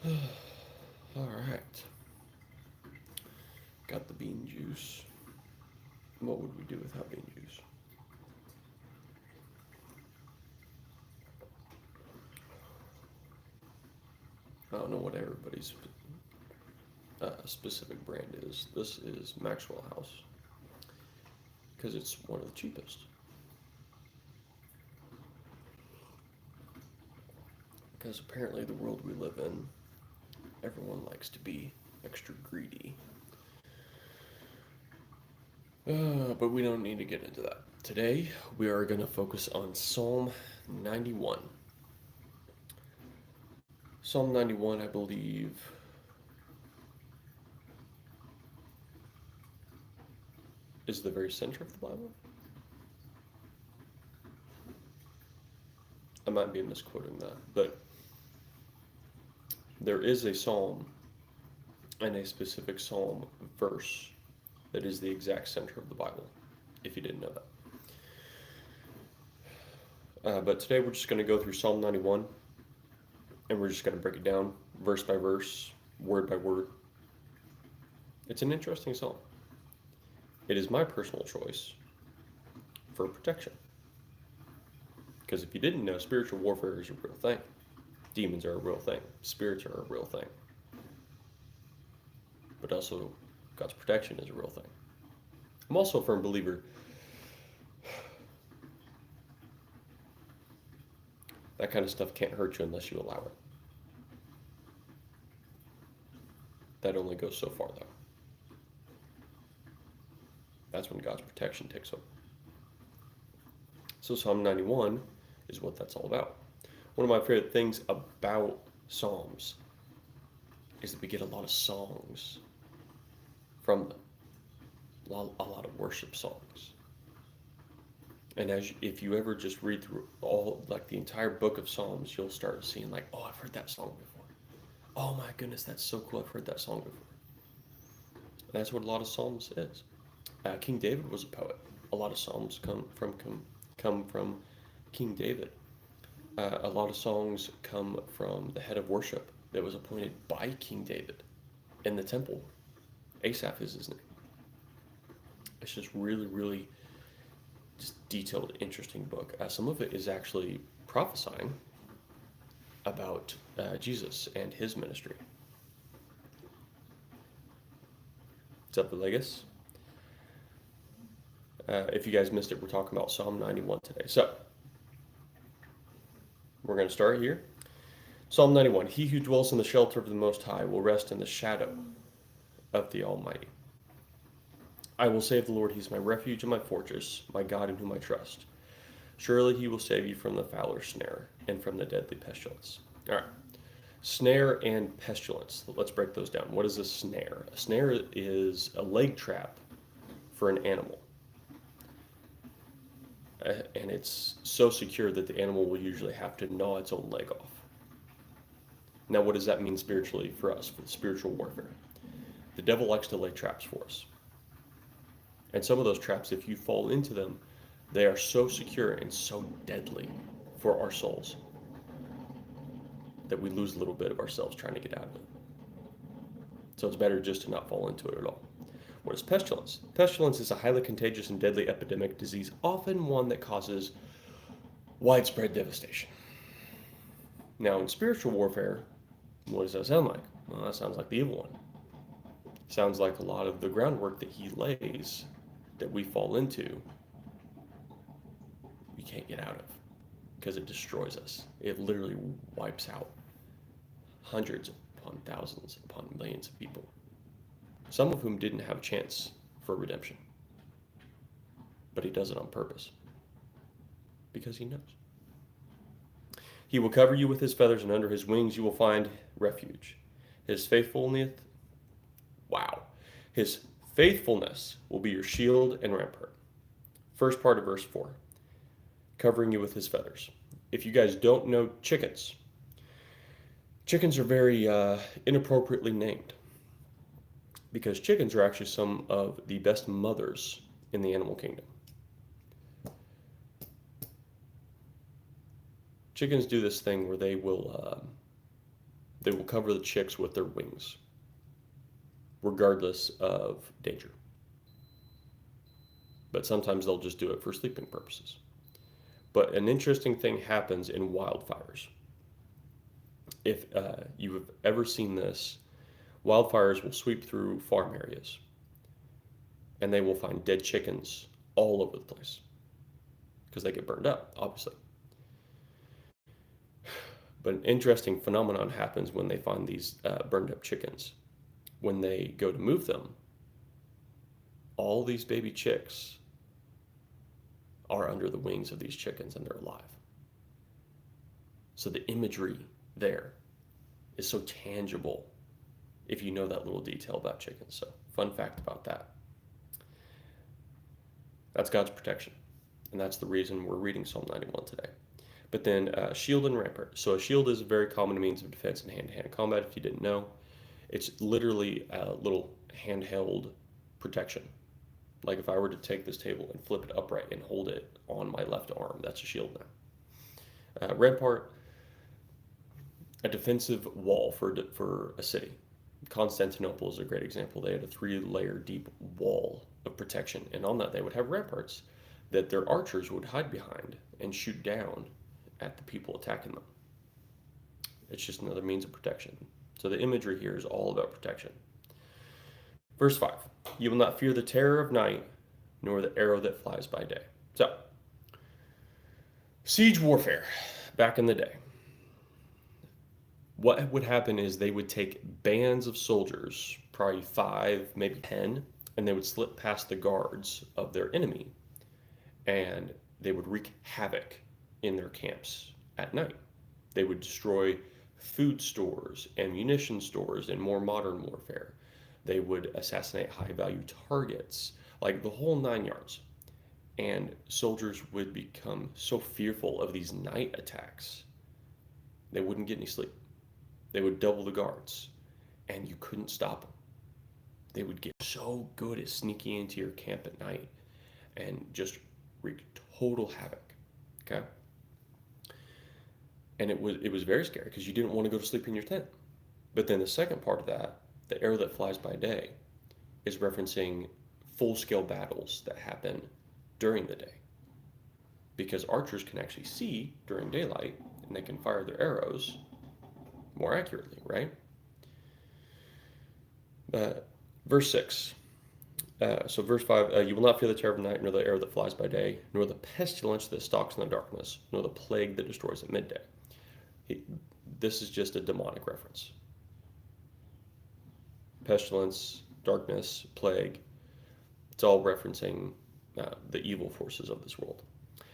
All right. Got the bean juice. What would we do without bean juice? I don't know what everybody's specific brand is. This is Maxwell House because it's one of the cheapest. Because apparently, the world we live in, everyone likes to be extra greedy. But we don't need to get into that. Today, we are going to focus on Psalm 91. Psalm 91, I believe, is the very center of the Bible. I might be misquoting that, but there is a psalm and a specific psalm verse that is the exact center of the Bible, if you didn't know that. But today we're just going to go through Psalm 91 and we're just going to break it down verse by verse, word by word. It's an interesting psalm. It is my personal choice for protection. Because if you didn't know, spiritual warfare is a real thing. Demons are a real thing. Spirits are a real thing. But also, God's protection is a real thing. I'm also a firm believer that kind of stuff can't hurt you unless you allow it. That only goes so far, though. That's when God's protection takes over. So Psalm 91 is what that's all about. One of my favorite things about Psalms is that we get a lot of songs from them. A lot of worship songs. And if you ever just read through all, like the entire book of Psalms, you'll start seeing like, oh, I've heard that song before. Oh my goodness, that's so cool. I've heard that song before. And that's what a lot of Psalms is. King David was a poet. A lot of Psalms come from King David. A lot of songs come from the head of worship that was appointed by King David in the temple. Asaph is his name. It's just really, really just detailed, interesting book. Some of it is actually prophesying about Jesus and his ministry. What's up, Villegas? If you guys missed it, we're talking about Psalm 91 today. So, we're going to start here. Psalm 91. He who dwells in the shelter of the Most High will rest in the shadow of the Almighty. I will say of the Lord, He is my refuge and my fortress, my God in whom I trust. Surely He will save you from the fowler's snare and from the deadly pestilence. All right. Snare and pestilence. Let's break those down. What is a snare? A snare is a leg trap for an animal. And it's so secure that the animal will usually have to gnaw its own leg off. Now, what does that mean spiritually for us, for spiritual warfare? The devil likes to lay traps for us. And some of those traps, if you fall into them, they are so secure and so deadly for our souls that we lose a little bit of ourselves trying to get out of it. So it's better just to not fall into it at all. What is pestilence? Pestilence is a highly contagious and deadly epidemic disease, often one that causes widespread devastation. Now, in spiritual warfare, what does that sound like? Well, that sounds like the evil one. Sounds like a lot of the groundwork that he lays that we fall into, we can't get out of because it destroys us. It literally wipes out hundreds upon thousands upon millions of people, some of whom didn't have a chance for redemption. But he does it on purpose because he knows. He will cover you with his feathers, and under his wings you will find refuge. His faithfulness, his faithfulness will be your shield and rampart. First part of verse 4, covering you with his feathers. If you guys don't know chickens are very inappropriately named because chickens are actually some of the best mothers in the animal kingdom. Chickens do this thing where they will They will cover the chicks with their wings, regardless of danger. But sometimes they'll just do it for sleeping purposes. But an interesting thing happens in wildfires. If you have ever seen this, wildfires will sweep through farm areas and they will find dead chickens all over the place because they get burned up, obviously. But an interesting phenomenon happens when they find these burned up chickens. When they go to move them, all these baby chicks are under the wings of these chickens and they're alive. So the imagery there is so tangible if you know that little detail about chickens. So, fun fact about that. That's God's protection. And that's the reason we're reading Psalm 91 today. But then shield and rampart. So a shield is a very common means of defense in hand-to-hand combat, if you didn't know. It's literally a little handheld protection. Like if I were to take this table and flip it upright and hold it on my left arm, that's a shield now. Rampart, a defensive wall for a city. Constantinople is a great example. They had a 3-layer deep wall of protection, and on that they would have ramparts that their archers would hide behind and shoot down at the people attacking them. It's just another means of protection. So the imagery here is all about protection. Verse 5, you will not fear the terror of night, nor the arrow that flies by day. So, siege warfare, back in the day. What would happen is they would take bands of soldiers, probably 5, maybe 10, and they would slip past the guards of their enemy, and they would wreak havoc in their camps at night. They would destroy food stores, ammunition stores, in more modern warfare. They would assassinate high-value targets, like the whole 9 yards. And soldiers would become so fearful of these night attacks, they wouldn't get any sleep. They would double the guards, and you couldn't stop them. They would get so good at sneaking into your camp at night and just wreak total havoc. Okay? And it was very scary because you didn't want to go to sleep in your tent. But then the second part of that, the arrow that flies by day, is referencing full-scale battles that happen during the day. Because archers can actually see during daylight, and they can fire their arrows more accurately, right? Verse 6. So verse 5, you will not fear the terror of night, nor the arrow that flies by day, nor the pestilence that stalks in the darkness, nor the plague that destroys at midday. This is just a demonic reference. Pestilence, darkness, plague, it's all referencing the evil forces of this world.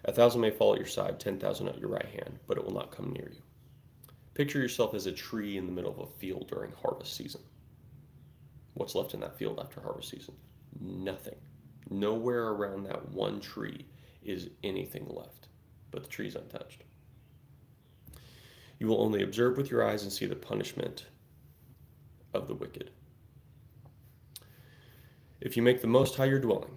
1,000 may fall at your side, 10,000 at your right hand, but it will not come near you. Picture yourself as a tree in the middle of a field during harvest season. What's left in that field after harvest season? Nothing. Nowhere around that one tree is anything left, but the tree's untouched. You will only observe with your eyes and see the punishment of the wicked. If you make the Most High your dwelling,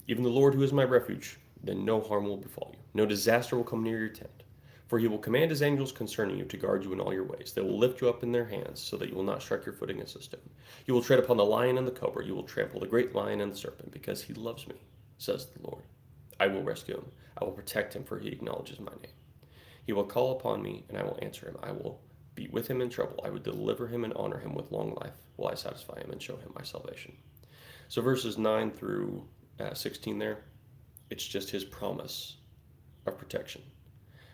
even the Lord who is my refuge, then no harm will befall you. No disaster will come near your tent. For he will command his angels concerning you to guard you in all your ways. They will lift you up in their hands so that you will not strike your foot against a stone. You will tread upon the lion and the cobra. You will trample the great lion and the serpent, because he loves me, says the Lord. I will rescue him. I will protect him, for he acknowledges my name. He will call upon me, and I will answer him. I will be with him in trouble. I will deliver him and honor him with long life. Will I satisfy him and show him my salvation? So verses 9 through 16 there, it's just his promise of protection.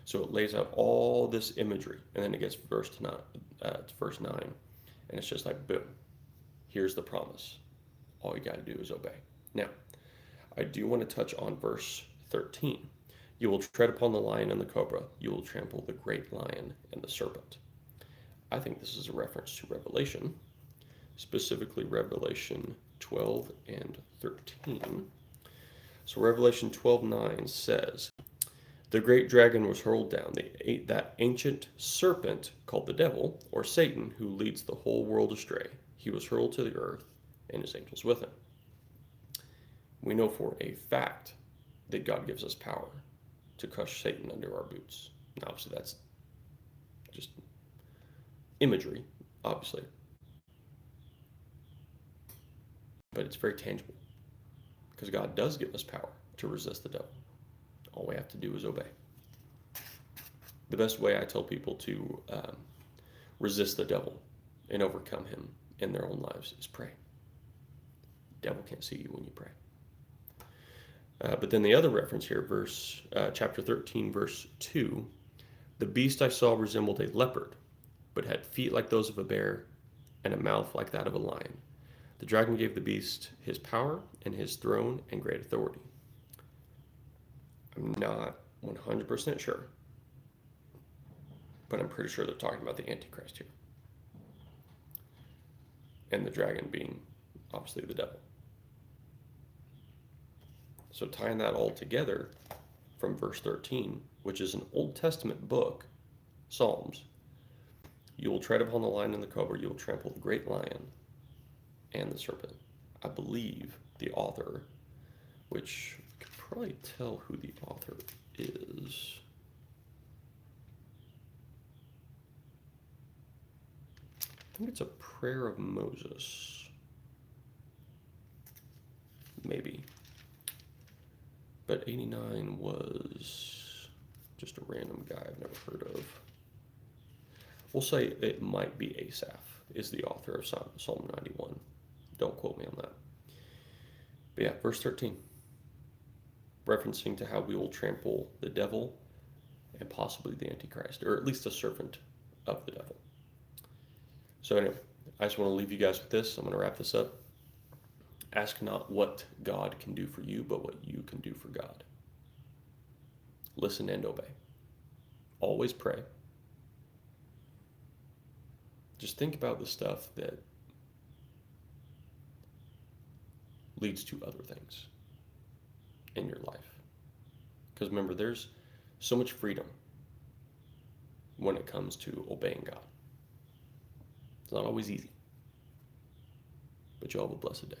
So it lays out all this imagery, and then it gets to verse 9, and it's just like, boom, here's the promise. All you got to do is obey. Now, I do want to touch on verse 13. You will tread upon the lion and the cobra. You will trample the great lion and the serpent. I think this is a reference to Revelation, specifically Revelation 12 and 13. So Revelation 12:9 says, the great dragon was hurled down, that ancient serpent called the devil, or Satan, who leads the whole world astray. He was hurled to the earth, and his angels with him. We know for a fact that God gives us power to crush Satan under our boots. Now, obviously, that's just imagery. obviously, but it's very tangible because God does give us power to resist the devil. All we have to do is obey. The best way I tell people to resist the devil and overcome him in their own lives is pray. The devil can't see you when you pray. But then the other reference here, chapter 13, verse 2, the beast I saw resembled a leopard, but had feet like those of a bear and a mouth like that of a lion. The dragon gave the beast his power and his throne and great authority. I'm not 100% sure, but I'm pretty sure they're talking about the Antichrist here. And the dragon being obviously the devil. So tying that all together from verse 13, which is an Old Testament book, Psalms, you will tread upon the lion and the cobra, you will trample the great lion and the serpent. I believe the author, which I could probably tell who the author is. I think it's a prayer of Moses. Maybe. But 89 was just a random guy I've never heard of. We'll say it might be Asaph is the author of Psalm 91. Don't quote me on that. But yeah, verse 13. Referencing to how we will trample the devil and possibly the Antichrist, or at least a servant of the devil. So anyway, I just want to leave you guys with this. I'm going to wrap this up. Ask not what God can do for you, but what you can do for God. Listen and obey. Always pray. Just think about the stuff that leads to other things in your life. Because remember, there's so much freedom when it comes to obeying God. It's not always easy, but you all have a blessed day.